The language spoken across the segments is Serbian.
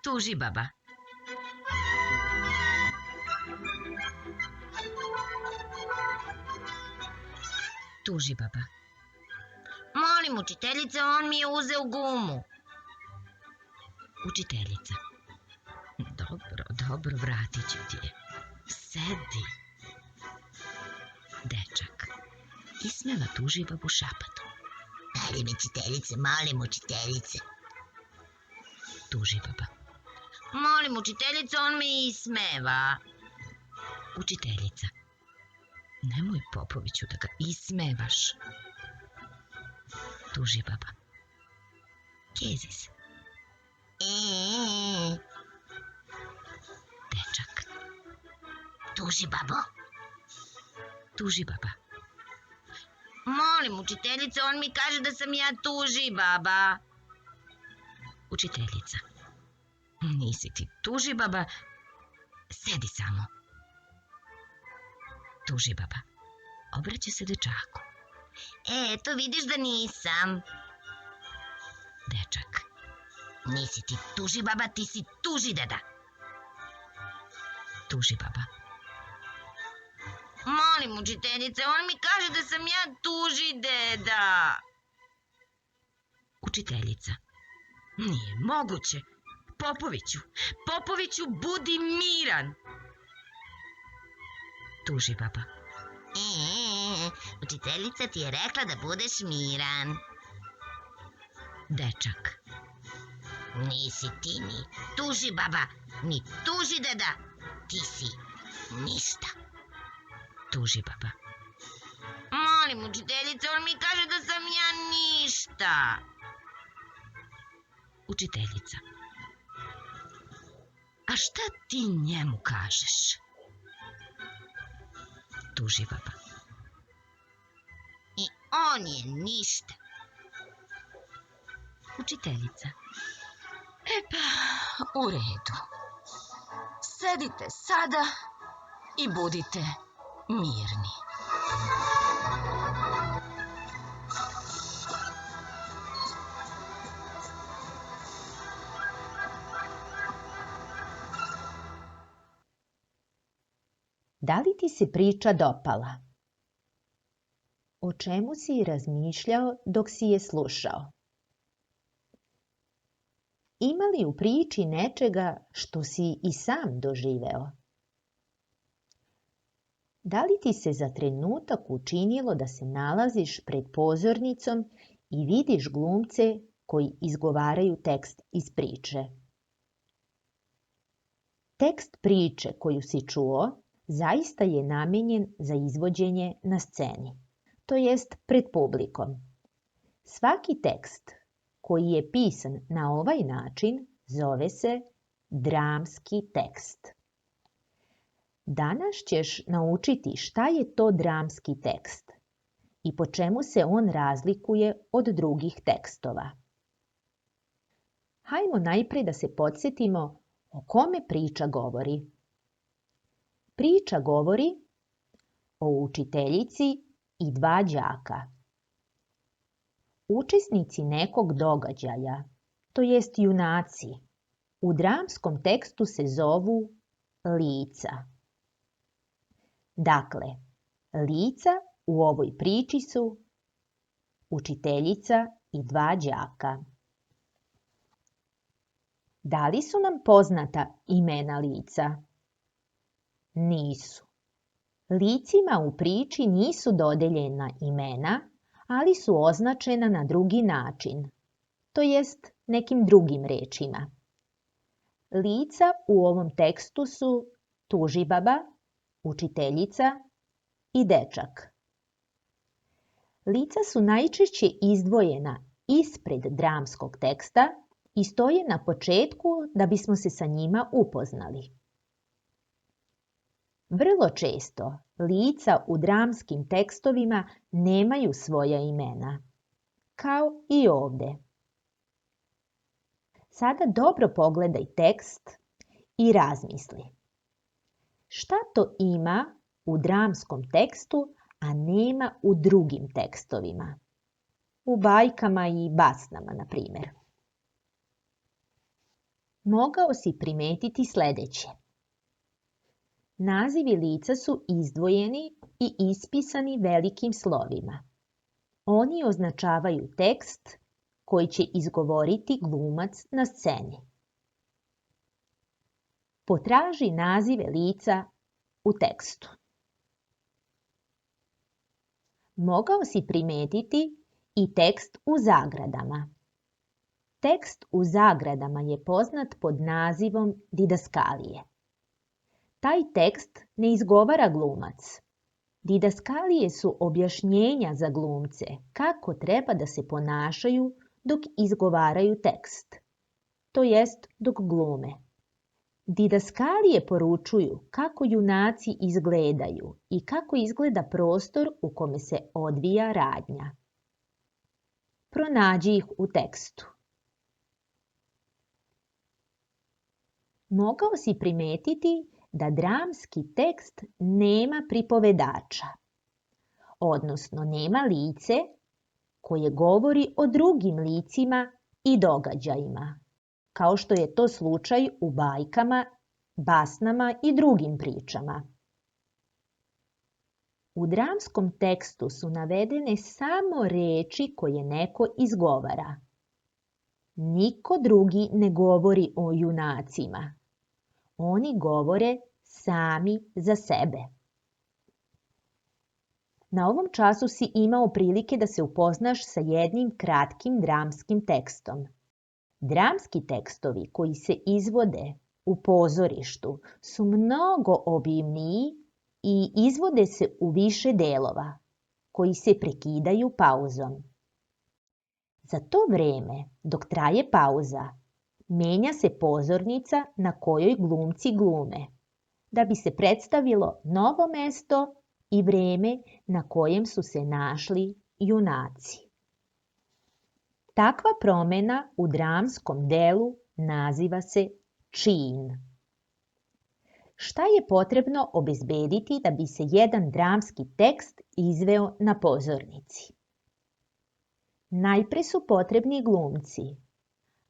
Tuži baba. Tuži baba. Molim, učiteljice, on mi je uzeo gumu. Učiteljica. Dobro, vratit ću ti je. Sedi. Dečak. Ismeva tuži babu šapatom. Molim, učiteljice, molim, učiteljice. Tuži baba. Molim, učiteljice, on me ismeva. Učiteljica. Nemoj, Popoviću, da ga ismevaš. Tuži baba. Kezi se. Dečak. Tuži, babo. Tuži baba. Molim, učiteljice, on mi kaže da sam ja tuži, baba. Učiteljica. Nisi ti tuži baba. Sedi samo. Tuži baba. Obraća se dečaku. Eto, vidiš da nisam. Dečak. Nisi ti tuži, baba, ti si tuži, deda. Tuži baba. Molim, učiteljice, on mi kaže da sam ja tuži, deda. Učiteljica. Nije moguće. Popoviću, budi miran. Tuži baba. Učiteljica ti je rekla da budeš miran. Dečak. Nisi ti ni tuži, baba, ni tuži, deda. Ti si ništa. Tuži baba. Molim, učiteljice, on mi kaže da sam ja ništa. Učiteljica. A šta ti njemu kažeš? Tuži baba. I on je ništa. Učiteljica. U redu. Sedite sada i budite mirni. Da li ti se priča dopala? O čemu si razmišljao dok si je slušao? Ima li u priči nečega što si i sam doživeo? Da li ti se za trenutak učinilo da se nalaziš pred pozornicom i vidiš glumce koji izgovaraju tekst iz priče? Tekst priče koju si čuo zaista je namijenjen za izvođenje na sceni, to jest pred publikom. Svaki tekst koji je pisan na ovaj način zove se dramski tekst. Danas ćeš naučiti šta je to dramski tekst i po čemu se on razlikuje od drugih tekstova. Hajmo najprije da se podsjetimo o kome priča govori. Priča govori o učiteljici i dva đaka. Učesnici nekog događaja, to jest junaci, u dramskom tekstu se zovu lica. Dakle, lica u ovoj priči su učiteljica i dva đaka. Da li su nam poznata imena lica? Nisu. Licima u priči nisu dodeljena imena, ali su označena na drugi način, to jest nekim drugim rečima. Lica u ovom tekstu su tužibaba, učiteljica i dečak. Lica su najčešće izdvojena ispred dramskog teksta i stoje na početku da bismo se sa njima upoznali. Vrlo često lica u dramskim tekstovima nemaju svoja imena, kao i ovdje. Sada dobro pogledaj tekst i razmisli. Šta to ima u dramskom tekstu, a nema u drugim tekstovima? U bajkama i basnama, na primjer. mogao si primetiti sljedeće. Nazivi lica su izdvojeni i ispisani velikim slovima. Oni označavaju tekst koji će izgovoriti glumac na sceni. Potraži nazive lica u tekstu. Mogao si primetiti i tekst u zagradama. Tekst u zagradama je poznat pod nazivom didaskalije. Taj tekst ne izgovara glumac. Didaskalije su objašnjenja za glumce kako treba da se ponašaju dok izgovaraju tekst, to jest dok glume. Didaskalije poručuju kako junaci izgledaju i kako izgleda prostor u kome se odvija radnja. Pronađi ih u tekstu. Mogao si primetiti da dramski tekst nema pripovedača, odnosno nema lice koje govori o drugim licima i događajima, kao što je to slučaj u bajkama, basnama i drugim pričama. U dramskom tekstu su navedene samo reči koje neko izgovara. Niko drugi ne govori o junacima. Oni govore sami za sebe. Na ovom času si imao prilike da se upoznaš sa jednim kratkim dramskim tekstom. Dramski tekstovi koji se izvode u pozorištu su mnogo obimniji i izvode se u više delova, koji se prekidaju pauzom. Za to vreme, dok traje pauza, menja se pozornica na kojoj glumci glume, da bi se predstavilo novo mesto i vreme na kojem su se našli junaci. Takva promjena u dramskom delu naziva se čin. Šta je potrebno obezbediti da bi se jedan dramski tekst izveo na pozornici? Najpre su potrebni glumci,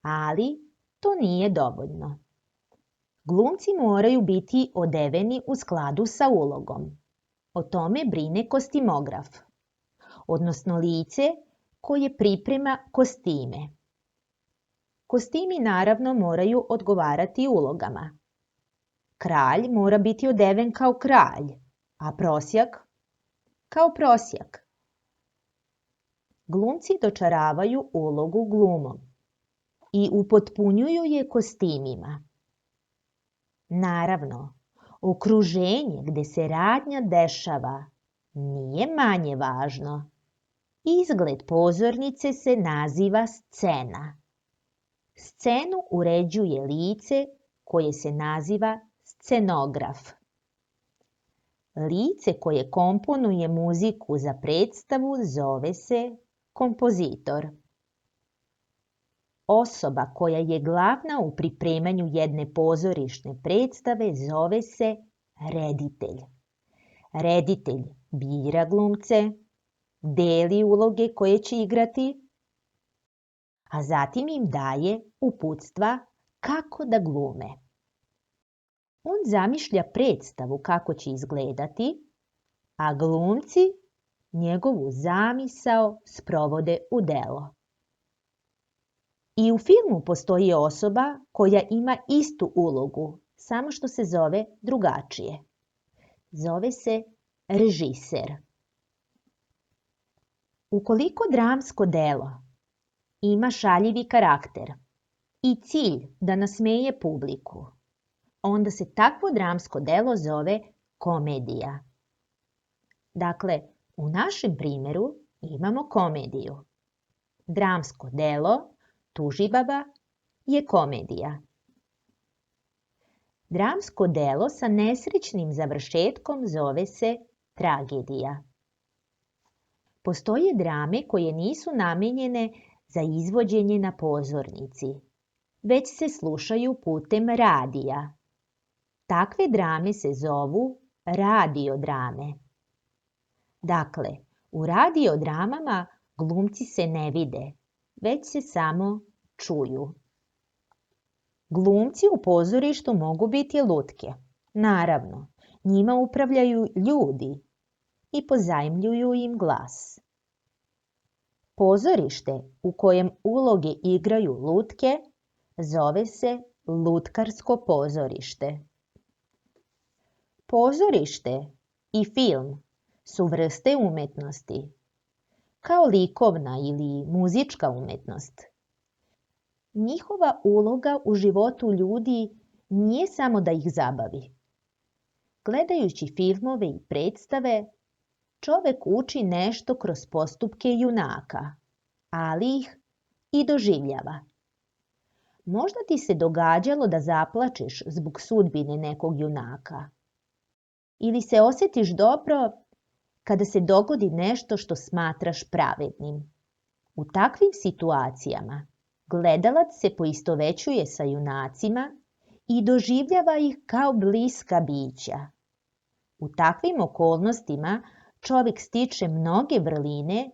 ali to nije dovoljno. Glumci moraju biti odeveni u skladu sa ulogom. O tome brine kostimograf, odnosno lice koje priprema kostime. Kostimi naravno moraju odgovarati ulogama. Kralj mora biti odeven kao kralj, a prosjak kao prosjak. Glumci dočaravaju ulogu glumom i upotpunjuju je kostimima. Naravno, okruženje gde se radnja dešava nije manje važno. Izgled pozornice se naziva scena. Scenu uređuje lice koje se naziva scenograf. Lice koje komponuje muziku za predstavu zove se kompozitor. Osoba koja je glavna u pripremanju jedne pozorišne predstave zove se reditelj. Reditelj bira glumce, deli uloge koje će igrati, a zatim im daje uputstva kako da glume. On zamišlja predstavu kako će izgledati, a glumci njegovu zamisao sprovode u delo. I u filmu postoji osoba koja ima istu ulogu, samo što se zove drugačije. Zove se režiser. Ukoliko dramsko delo ima šaljivi karakter i cilj da nasmeje publiku, onda se takvo dramsko delo zove komedija. Dakle, u našem primjeru imamo komediju. Dramsko delo Tužibaba je komedija. Dramsko delo sa nesrećnim završetkom zove se tragedija. Postoje drame koje nisu namenjene za izvođenje na pozornici, već se slušaju putem radija. Takve drame se zovu radiodrame. Dakle, u radiodramama glumci se ne vide, već se samo čuju. Glumci u pozorištu mogu biti lutke. Naravno, njima upravljaju ljudi i pozajmljuju im glas. Pozorište u kojem uloge igraju lutke zove se lutkarsko pozorište. Pozorište i film su vrste umetnosti, kao likovna ili muzička umetnost. Njihova uloga u životu ljudi nije samo da ih zabavi. Gledajući filmove i predstave, čovek uči nešto kroz postupke junaka, ali ih i doživljava. Možda ti se događalo da zaplačeš zbog sudbine nekog junaka. Ili se osjetiš dobro kada se dogodi nešto što smatraš pravednim. U takvim situacijama gledalac se poistovećuje sa junacima i doživljava ih kao bliska bića. U takvim okolnostima čovjek stiče mnoge vrline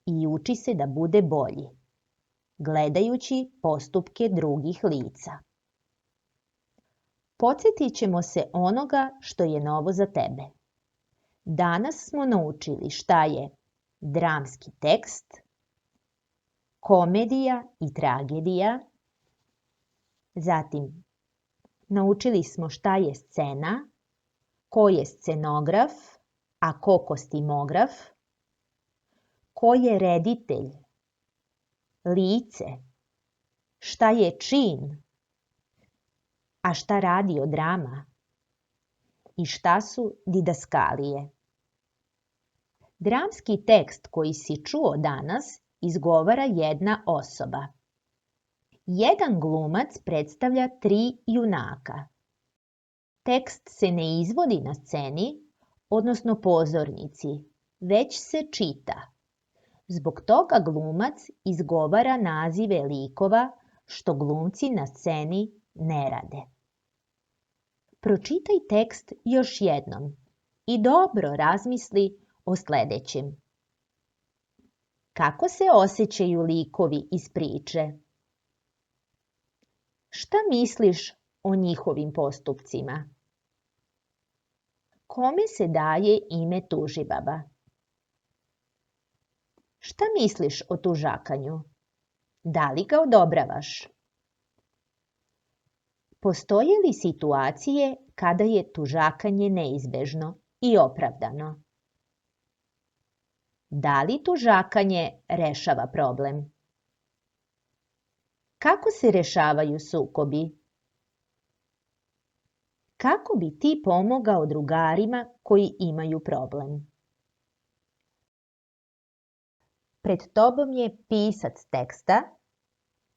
i uči se da bude bolji, gledajući postupke drugih lica. Podsjetit ćemo se onoga što je novo za tebe. Danas smo naučili šta je dramski tekst, komedija i tragedija. Zatim, naučili smo šta je scena, ko je scenograf, a ko kostimograf, ko je reditelj, lice, šta je čin, a šta radiodrama i šta su didaskalije. Dramski tekst koji si čuo danas izgovara jedna osoba. Jedan glumac predstavlja 3 junaka. Tekst se ne izvodi na sceni, odnosno pozornici, već se čita. Zbog toga glumac izgovara nazive likova što glumci na sceni ne rade. Pročitaj tekst još jednom i dobro razmisli o sljedećem. Kako se osjećaju likovi iz priče? Šta misliš o njihovim postupcima? Kome se daje ime tužibaba? Šta misliš o tužakanju? Da li ga odobravaš? Postoje li situacije kada je tužakanje neizbežno i opravdano? Da li tužakanje rešava problem? Kako se rešavaju sukobi? Kako bi ti pomogao drugarima koji imaju problem? Pred tobom je pisac teksta.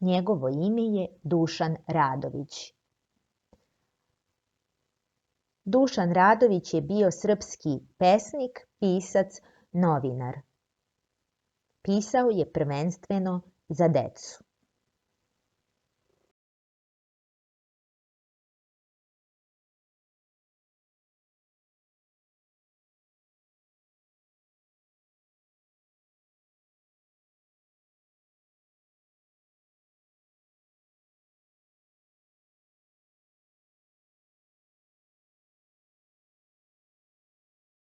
Njegovo ime je Dušan Radović. Dušan Radović je bio srpski pesnik, pisac, novinar. Pisao je prvenstveno za decu.